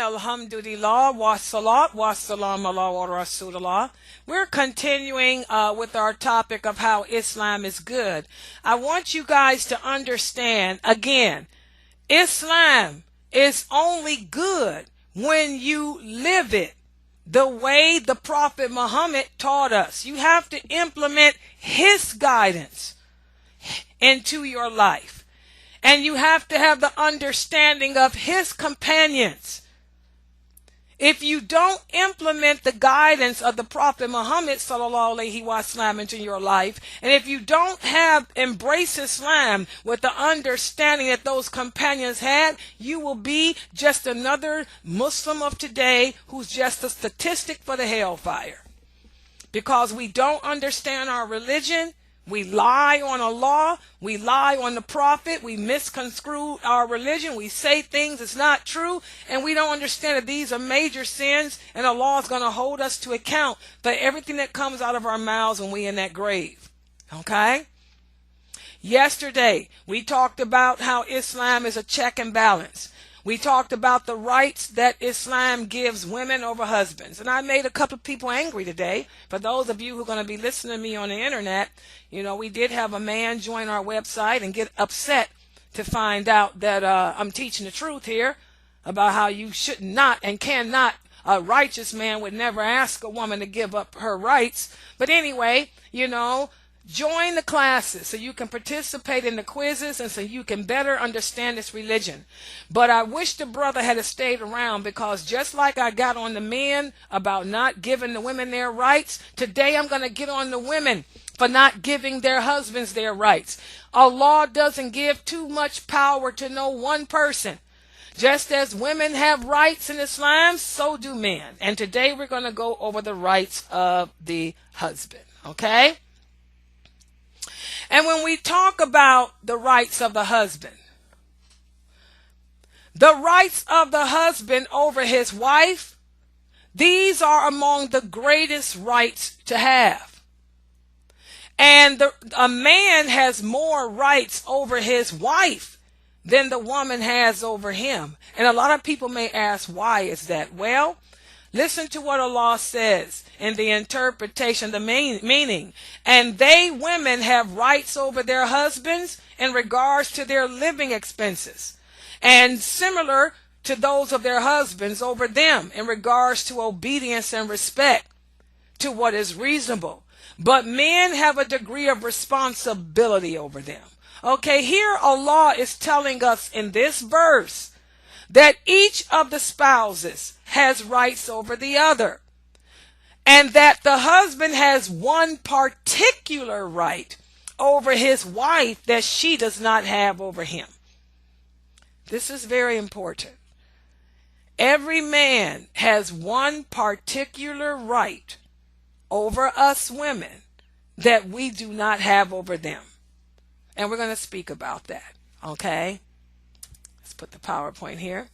Alhamdulillah, wassalat, wassalam ala wa rasulullah. We're continuing with our topic of how Islam is good. I want you guys to understand, again, Islam is only good when you live it the way the Prophet Muhammad taught us. You have to implement his guidance into your life. And you have to have the understanding of his companions. If you don't implement the guidance of the Prophet Muhammad sallallahu alaihi wasallam into your life, and if you don't embrace Islam with the understanding that those companions had, you will be just another Muslim of today who's just a statistic for the hellfire. Because we don't understand our religion, we lie on Allah, we lie on the Prophet, we misconstrue our religion, we say things that's not true, and we don't understand that these are major sins, and Allah is going to hold us to account for everything that comes out of our mouths when we're in that grave. Okay? Yesterday, we talked about how Islam is a check and balance. We talked about the rights that Islam gives women over husbands. And I made a couple of people angry today. For those of you who are going to be listening to me on the internet, we did have a man join our website and get upset to find out that I'm teaching the truth here about how you should not and cannot. A righteous man would never ask a woman to give up her rights. But anyway, join the classes so you can participate in the quizzes and so you can better understand this religion. But I wish the brother had stayed around, because just like I got on the men about not giving the women their rights, today I'm going to get on the women for not giving their husbands their rights. Allah doesn't give too much power to no one person. Just as women have rights in Islam, so do men. And today we're going to go over the rights of the husband. Okay? And when we talk about the rights of the husband over his wife, these are among the greatest rights to have. And a man has more rights over his wife than the woman has over him. And a lot of people may ask, why is that? Well, listen to what Allah says in the interpretation, the meaning. And they, women, have rights over their husbands in regards to their living expenses, and similar to those of their husbands over them in regards to obedience and respect to what is reasonable. But men have a degree of responsibility over them. Okay, here Allah is telling us in this verse that each of the spouses has rights over the other, and that the husband has one particular right over his wife that she does not have over him. This is very important. Every man has one particular right over us women that we do not have over them. And we're going to speak about that. Okay? Let's put the PowerPoint here.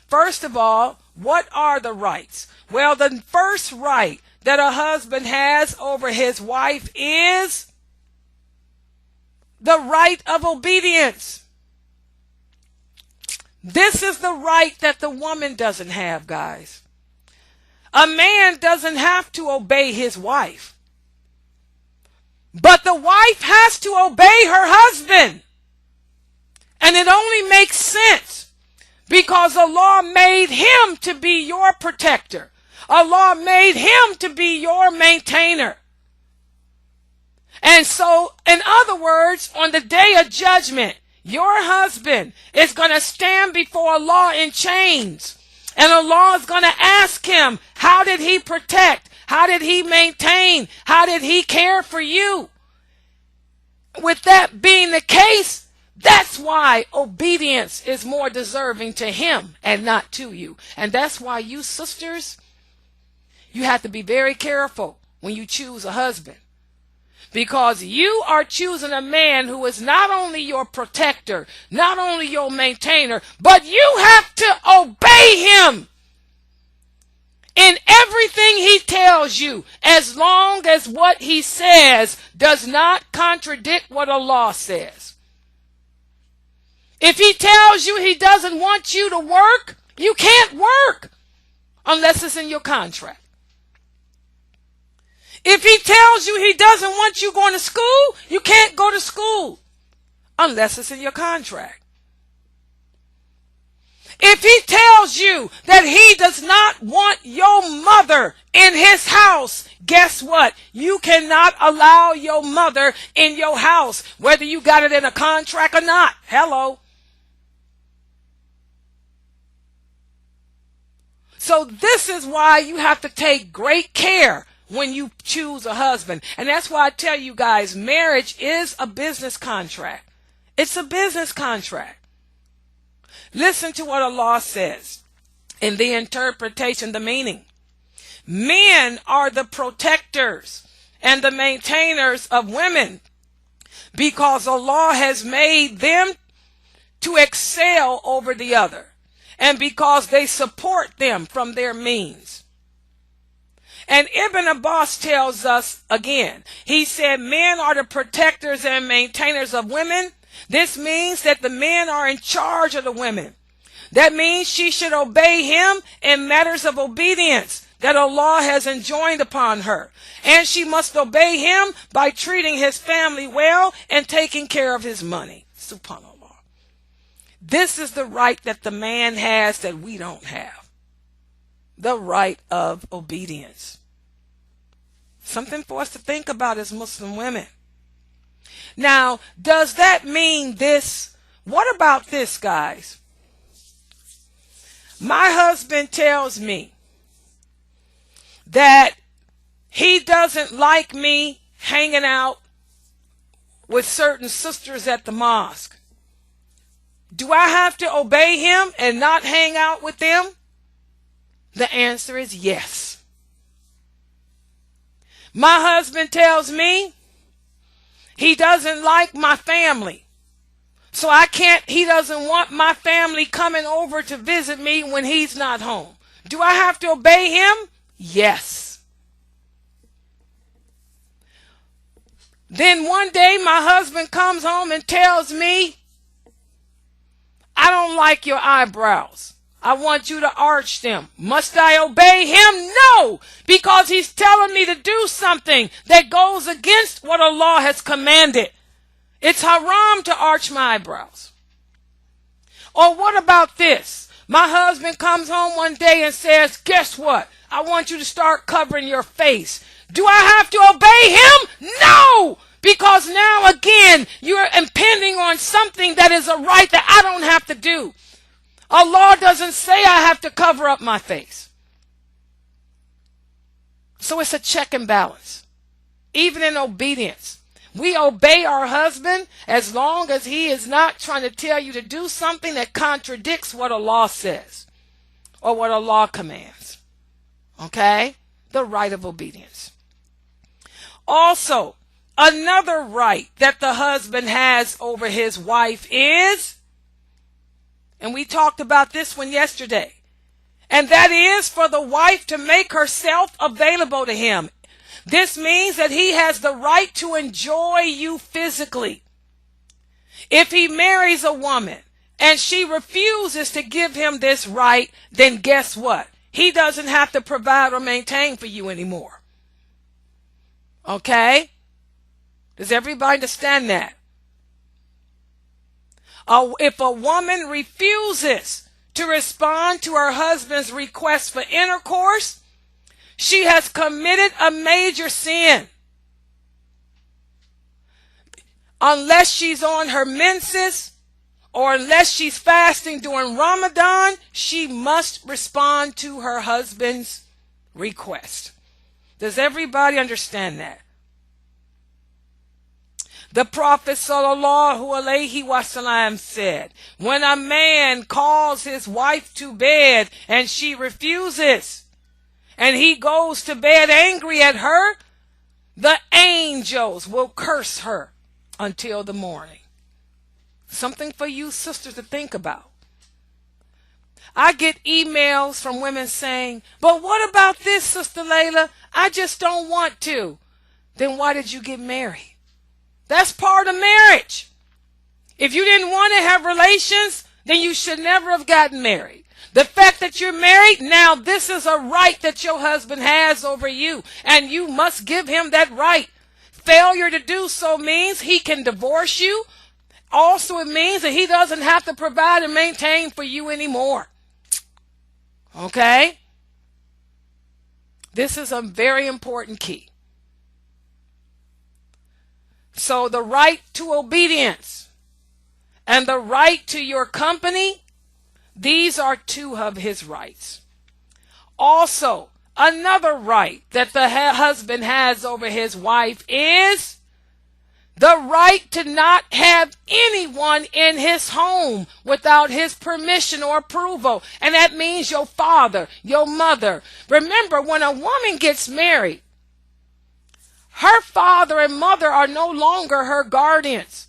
First of all, what are the rights? Well, the first right that a husband has over his wife is the right of obedience. This is the right that the woman doesn't have, guys. A man doesn't have to obey his wife, but the wife has to obey her husband. And it only makes sense because Allah made him to be your protector. Allah made him to be your maintainer. And so, in other words, on the day of judgment, your husband is going to stand before Allah in chains. And Allah is going to ask him, how did he protect? How did he maintain? How did he care for you? With that being the case, That's why obedience is more deserving to him and not to you. And that's why you sisters, you have to be very careful when you choose a husband. Because you are choosing a man who is not only your protector, not only your maintainer, but you have to obey him in everything he tells you, as long as what he says does not contradict what Allah says. If he tells you he doesn't want you to work, you can't work unless it's in your contract. If he tells you he doesn't want you going to school, you can't go to school unless it's in your contract. If he tells you that he does not want your mother in his house, guess what? You cannot allow your mother in your house, whether you got it in a contract or not. Hello. So this is why you have to take great care when you choose a husband. And that's why I tell you guys, marriage is a business contract. It's a business contract. Listen to what Allah says in the interpretation, the meaning. Men are the protectors and the maintainers of women because Allah has made them to excel over the other, and because they support them from their means. And Ibn Abbas tells us again, he said men are the protectors and maintainers of women. This means that the men are in charge of the women. That means she should obey him in matters of obedience that Allah has enjoined upon her. And she must obey him by treating his family well and taking care of his money. SubhanAllah. This is the right that the man has that we don't have. The right of obedience. Something for us to think about as Muslim women. Now, does that mean this? What about this, guys? My husband tells me that he doesn't like me hanging out with certain sisters at the mosque. Do I have to obey him and not hang out with them? The answer is yes. My husband tells me he doesn't like my family. So he doesn't want my family coming over to visit me when he's not home. Do I have to obey him? Yes. Then one day my husband comes home and tells me, I don't like your eyebrows. I want you to arch them. Must I obey him? No, because he's telling me to do something that goes against what Allah has commanded. It's haram to arch my eyebrows. Or what about this? My husband comes home one day and says, guess what? I want you to start covering your face. Do I have to obey him? No, because now again, you're impending on something that is a right that I don't have to do. Allah doesn't say I have to cover up my face. So it's a check and balance. Even in obedience. We obey our husband as long as he is not trying to tell you to do something that contradicts what Allah says or what Allah commands. Okay? The right of obedience. Also, another right that the husband has over his wife is, and we talked about this one yesterday, and that is for the wife to make herself available to him. This means that he has the right to enjoy you physically. If he marries a woman and she refuses to give him this right, then guess what? He doesn't have to provide or maintain for you anymore. Okay? Does everybody understand that? If a woman refuses to respond to her husband's request for intercourse, she has committed a major sin. Unless she's on her menses or unless she's fasting during Ramadan, she must respond to her husband's request. Does everybody understand that? The Prophet sallallahu alaihi wasallam said, when a man calls his wife to bed and she refuses, and he goes to bed angry at her, the angels will curse her until the morning. Something for you sisters to think about. I get emails from women saying, but what about this, Sister Layla? I just don't want to. Then why did you get married? That's part of marriage. If you didn't want to have relations, then you should never have gotten married. The fact that you're married, now this is a right that your husband has over you, and you must give him that right. Failure to do so means he can divorce you. Also, it means that he doesn't have to provide and maintain for you anymore. Okay? This is a very important key. So the right to obedience and the right to your company, these are two of his rights. Also, another right that the husband has over his wife is the right to not have anyone in his home without his permission or approval. And that means your father, your mother. Remember, when a woman gets married, her father and mother are no longer her guardians.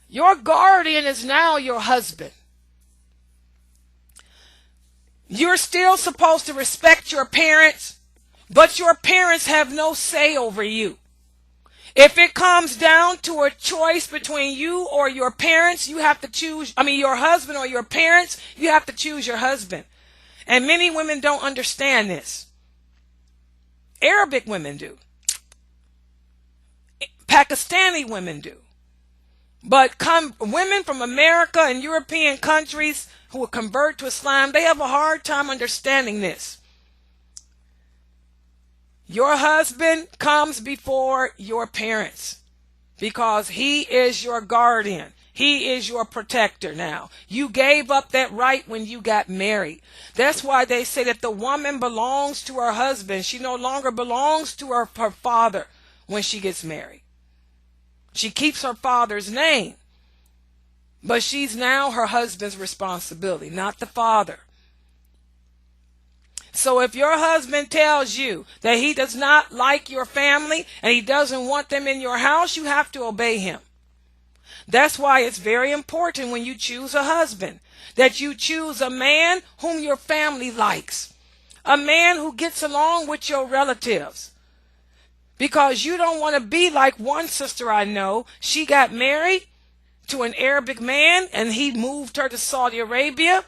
Your guardian is now your husband. You're still supposed to respect your parents, but your parents have no say over you. If it comes down to a choice between you or your parents, you have to choose, your husband or your parents, you have to choose your husband. And many women don't understand this. Arabic women do. Pakistani women do. But women from America and European countries who will convert to Islam, they have a hard time understanding this. Your husband comes before your parents because he is your guardian. He is your protector now. You gave up that right when you got married. That's why they say that the woman belongs to her husband. She no longer belongs to her father when she gets married. She keeps her father's name, but she's now her husband's responsibility, not the father. So if your husband tells you that he does not like your family and he doesn't want them in your house, you have to obey him. That's why it's very important when you choose a husband that you choose a man whom your family likes, a man who gets along with your relatives. Because you don't want to be like one sister I know. She got married to an Arabic man and he moved her to Saudi Arabia.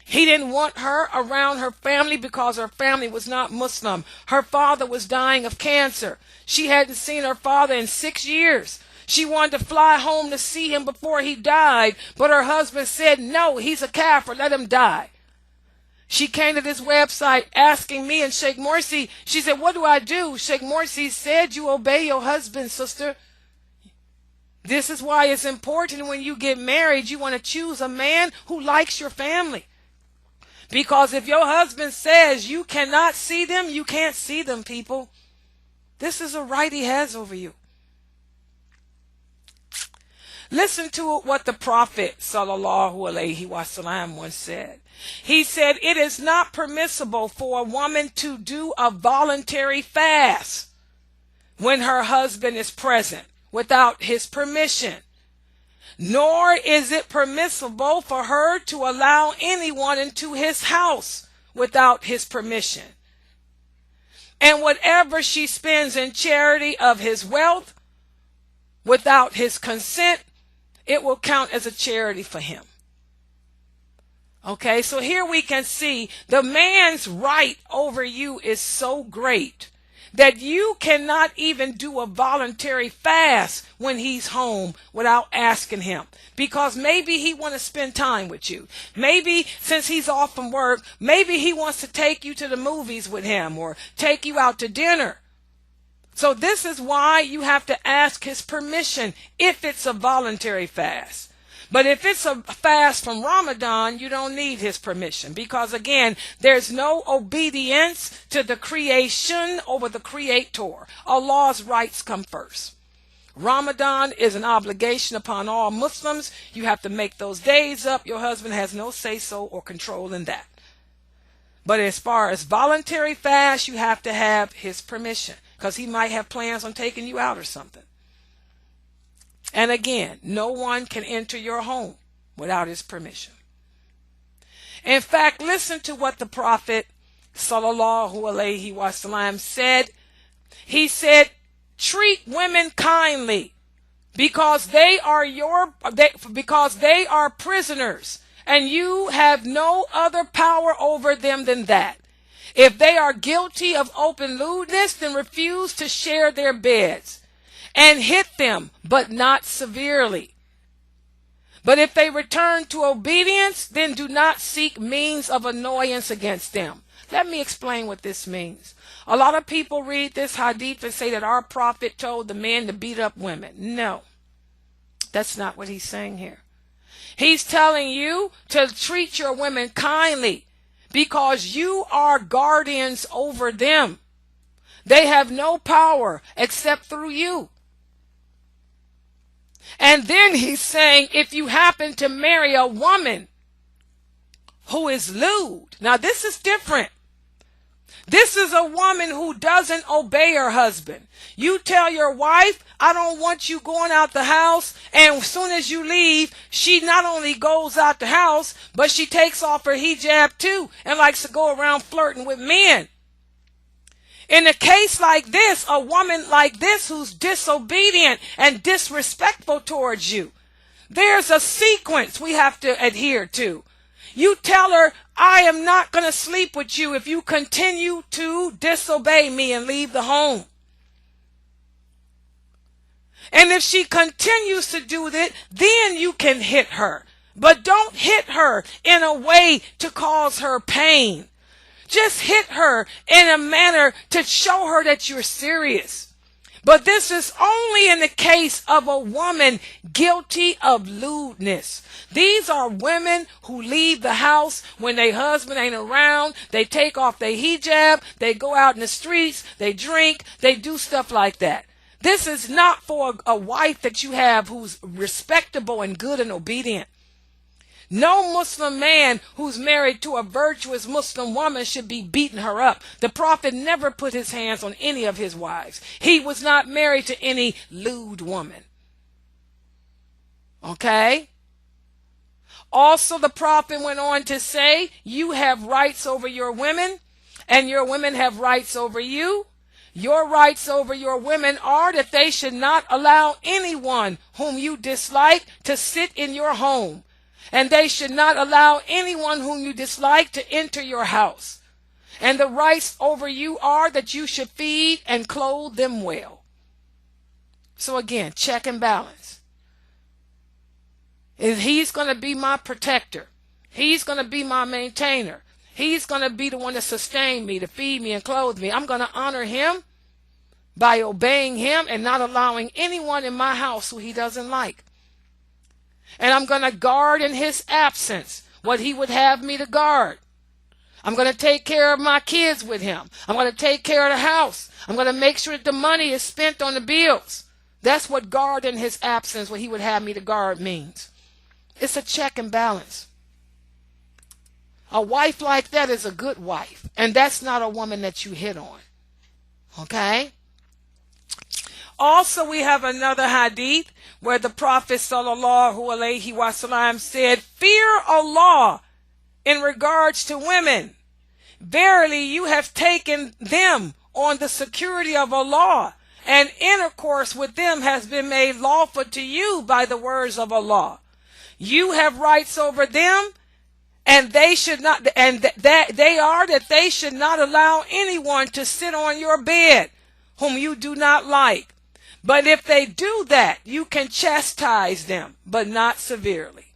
He didn't want her around her family because her family was not Muslim. Her father was dying of cancer. She hadn't seen her father in 6 years. She wanted to fly home to see him before he died, but her husband said, no, he's a kafir, let him die. She came to this website asking me and Sheikh Morsi. She said, what do I do? Sheikh Morsi said, you obey your husband, sister. This is why it's important when you get married, you want to choose a man who likes your family. Because if your husband says you cannot see them, you can't see them, people. This is a right he has over you. Listen to what the Prophet sallallahu alaihi wasallam once said. He said, it is not permissible for a woman to do a voluntary fast when her husband is present without his permission. Nor is it permissible for her to allow anyone into his house without his permission. And whatever she spends in charity of his wealth without his consent, it will count as a charity for him. Okay, so here we can see the man's right over you is so great that you cannot even do a voluntary fast when he's home without asking him. Because maybe he wants to spend time with you. Maybe since he's off from work, maybe he wants to take you to the movies with him or take you out to dinner. So this is why you have to ask his permission if it's a voluntary fast. But if it's a fast from Ramadan, you don't need his permission because, again, there's no obedience to the creation over the creator. Allah's rights come first. Ramadan is an obligation upon all Muslims. You have to make those days up. Your husband has no say-so or control in that. But as far as voluntary fast, you have to have his permission, because he might have plans on taking you out or something. And again, no one can enter your home without his permission. In fact, listen to what the Prophet sallallahu alaihi wasallam said. He said, treat women kindly, because they are prisoners, and you have no other power over them than that. If they are guilty of open lewdness, then refuse to share their beds, and hit them, but not severely. But if they return to obedience, then do not seek means of annoyance against them. Let me explain what this means. A lot of people read this hadith and say that our prophet told the men to beat up women. No, that's not what he's saying here. He's telling you to treat your women kindly, because you are guardians over them. They have no power except through you. And then he's saying, if you happen to marry a woman who is lewd. Now this is different. This is a woman who doesn't obey her husband. You tell your wife, I don't want you going out the house, and as soon as you leave, she not only goes out the house, but she takes off her hijab too and likes to go around flirting with men. In a case like this, a woman like this who's disobedient and disrespectful towards you, there's a sequence we have to adhere to. You tell her, I am not going to sleep with you if you continue to disobey me and leave the home. And if she continues to do that, then you can hit her. But don't hit her in a way to cause her pain. Just hit her in a manner to show her that you're serious. But this is only in the case of a woman guilty of lewdness. These are women who leave the house when their husband ain't around. They take off their hijab. They go out in the streets. They drink. They do stuff like that. This is not for a wife that you have who's respectable and good and obedient. No Muslim man who's married to a virtuous Muslim woman should be beating her up. The Prophet never put his hands on any of his wives. He was not married to any lewd woman. Okay? Also, the Prophet went on to say, you have rights over your women, and your women have rights over you. Your rights over your women are that they should not allow anyone whom you dislike to sit in your home. And they should not allow anyone whom you dislike to enter your house. And the rights over you are that you should feed and clothe them well. So again, check and balance. If he's going to be my protector, he's going to be my maintainer, he's going to be the one to sustain me, to feed me and clothe me, I'm going to honor him by obeying him and not allowing anyone in my house who he doesn't like. And I'm going to guard in his absence what he would have me to guard. I'm going to take care of my kids with him. I'm going to take care of the house. I'm going to make sure that the money is spent on the bills. That's what guard in his absence, what he would have me to guard, means. It's a check and balance. A wife like that is a good wife. And that's not a woman that you hit on. Okay? Also, we have another hadith where the Prophet sallallahu alaihi wasallam said, fear Allah in regards to women. Verily, you have taken them on the security of Allah, and intercourse with them has been made lawful to you by the words of Allah. You have rights over them, and they should not, and that they should not allow anyone to sit on your bed whom you do not like. But if they do that, you can chastise them, but not severely.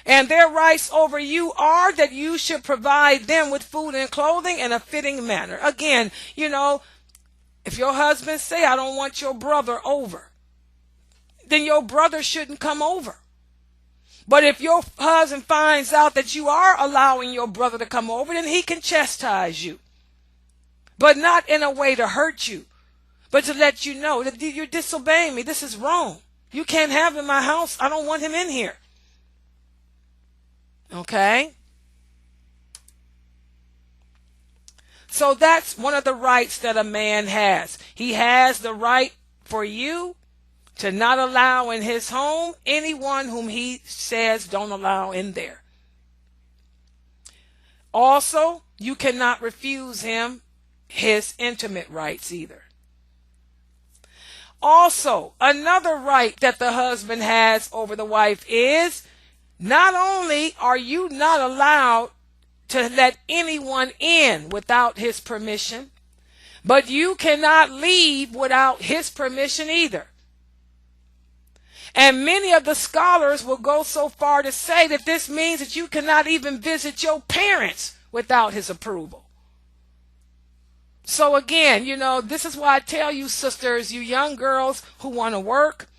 And their rights over you are that you should provide them with food and clothing in a fitting manner. Again, if your husband say, I don't want your brother over, then your brother shouldn't come over. But if your husband finds out that you are allowing your brother to come over, then he can chastise you, but not in a way to hurt you, but to let you know that you're disobeying me. This is wrong. You can't have him in my house. I don't want him in here. Okay? So that's one of the rights that a man has. He has the right for you to not allow in his home anyone whom he says don't allow in there. Also, you cannot refuse him his intimate rights either. Also, another right that the husband has over the wife is not only are you not allowed to let anyone in without his permission, but you cannot leave without his permission either. And many of the scholars will go so far to say that this means that you cannot even visit your parents without his approval. So again, this is why I tell you sisters, you young girls who want to work,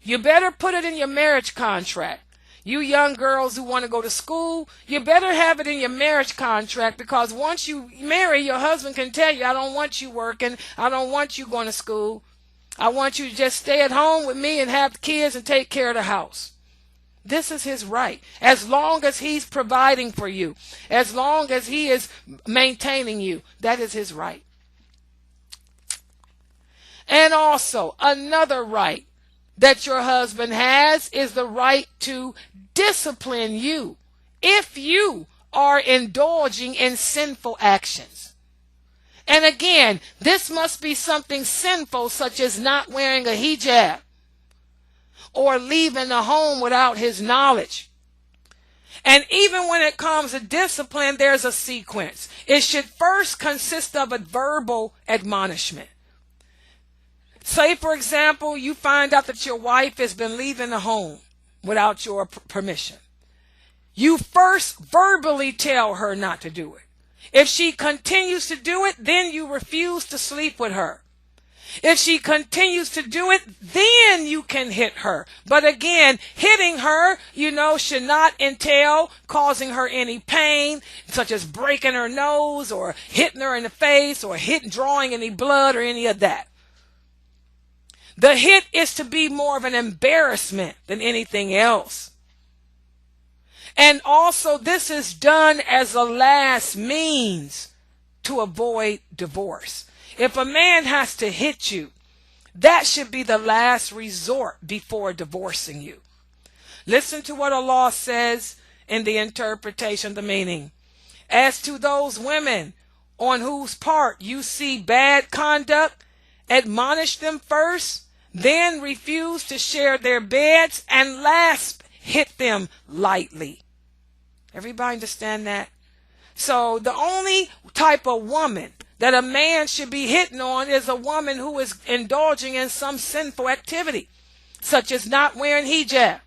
you better put it in your marriage contract. You young girls who want to go to school, you better have it in your marriage contract, because once you marry, your husband can tell you, I don't want you working. I don't want you going to school. I want you to just stay at home with me and have the kids and take care of the house. This is his right. As long as he's providing for you, as long as he is maintaining you, that is his right. And also, another right that your husband has is the right to discipline you if you are indulging in sinful actions. And again, this must be something sinful, such as not wearing a hijab or leaving the home without his knowledge. And even when it comes to discipline, there's a sequence. It should first consist of a verbal admonishment. Say, for example, you find out that your wife has been leaving the home without your permission. You first verbally tell her not to do it. If she continues to do it, then you refuse to sleep with her. If she continues to do it, then you can hit her. But again, hitting her, should not entail causing her any pain, such as breaking her nose or hitting her in the face or drawing any blood or any of that. The hit is to be more of an embarrassment than anything else. And also, this is done as a last means to avoid divorce. If a man has to hit you, that should be the last resort before divorcing you. Listen to what Allah says in the interpretation, the meaning. As to those women on whose part you see bad conduct, admonish them first, then refuse to share their beds, and last hit them lightly. Everybody understand that? So the only type of woman that a man should be hitting on is a woman who is indulging in some sinful activity, such as not wearing hijab,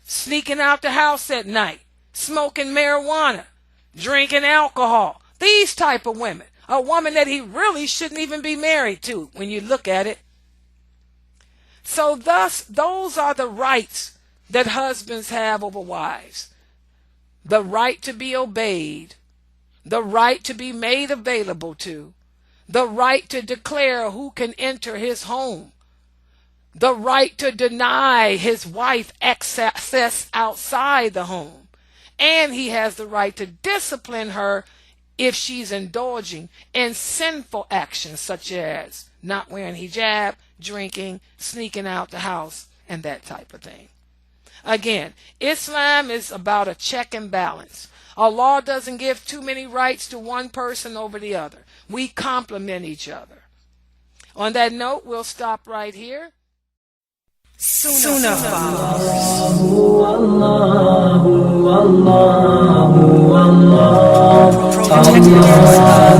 sneaking out the house at night, smoking marijuana, drinking alcohol. These type of women. A woman that he really shouldn't even be married to when you look at it. So thus, those are the rights that husbands have over wives. The right to be obeyed, the right to be made available to, the right to declare who can enter his home, the right to deny his wife access outside the home, and he has the right to discipline her if she's indulging in sinful actions such as not wearing hijab, drinking, sneaking out the house, and that type of thing. Again, Islam is about a check and balance. Allah doesn't give too many rights to one person over the other. We complement each other. On that note, we'll stop right here. Sunnahfollowers. Protecting yourself.